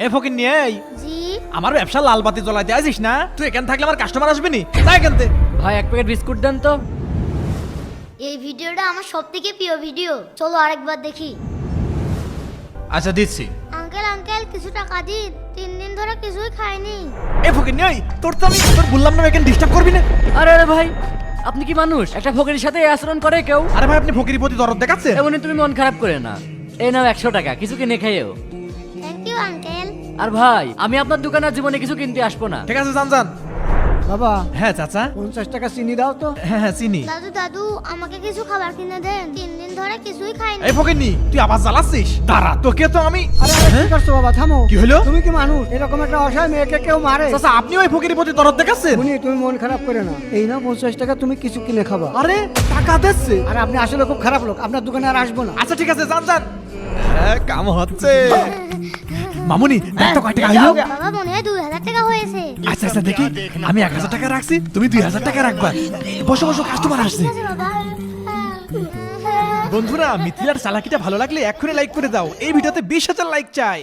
এ ফকির নিয়ে জি আমার ব্যবসা লাল বাতি জ্বলাইতে আসিস না? তুই এখান থাকলে আমার কাস্টমার আসবে নি? তাই এখানতে ভাই এক প্যাকেট বিস্কুট দেন তো। এই ভিডিওটা আমার সবথেকে প্রিয় ভিডিও, চলো আরেকবার দেখি। আচ্ছা দিচ্ছি। আঙ্কেল আঙ্কেল কিছু টাকা দিন, 3 দিন ধরে কিছুই খাইনি। এ ফকির নিয়ে তোর তো আমি তোর বললাম না এখানে ডিস্টার্ব করবি না। আরে আরে ভাই, আপনি কি মানুষ? একটা ফকিরের সাথে এই আচরণ করে কেউ? আরে ভাই আপনি ফকির প্রতি দরদ দেখাচ্ছেন? এমনি তুমি মন খারাপ করে না, এই নাও 100 টাকা, কিছু কিনে খাইও। Thank you uncle. আর ভাই আমি আপনার দোকানে আর জীবনে কিছু কিনতে আসবো না। ঠিক আছে যান যান। বাবা হ্যাঁ চাচা। 50 টাকা চিনি দাও তো। হ্যাঁ হ্যাঁ চিনি। দাদু দাদু আমাকে কিছু খাবার কিনে দেন, 3 দিন ধরে কিছুই খাইনি। এই ফকির নি তুই আবার জ্বালাচ্ছিস? দাঁড়া তোকে তো আমি। আরে আরে কি করছো বাবা, থামো। কি হলো? তুমি কি মানুষ? এরকম একটা অসহায় মেয়েকে কেউ মারে? চাচা আপনি ওই ফকিরের প্রতি দরদ দেখাচ্ছেন? শুনি তুমি মন খারাপ করে না, এই নাও 50 টাকা, তুমি কিছু কিনে খাবা। আরে টাকা দিচ্ছে। আর আপনি আসলে খুব খারাপ লোক, আপনার দোকানে আর আসবো না। আচ্ছা ঠিক আছে যান যান। হ্যাঁ কাম হচ্ছে। মামুনি দেখ তো কয় টাকা আইলো? বাবা মনে হয় 2000 টাকা হয়েছে। আচ্ছা আচ্ছা দেখি, আমি 1000 টাকা রাখছি, তুমি 2000 টাকা রাখবা। বসো বসো, কাস্টমার আসছে। ঠিক আছে বাবা। বন্ধুরা মিথিলার চালাকিটা ভালো লাগলে এক্ষুনি লাইক করে দাও। এই ভিডিওতে 20,000 লাইক চাই।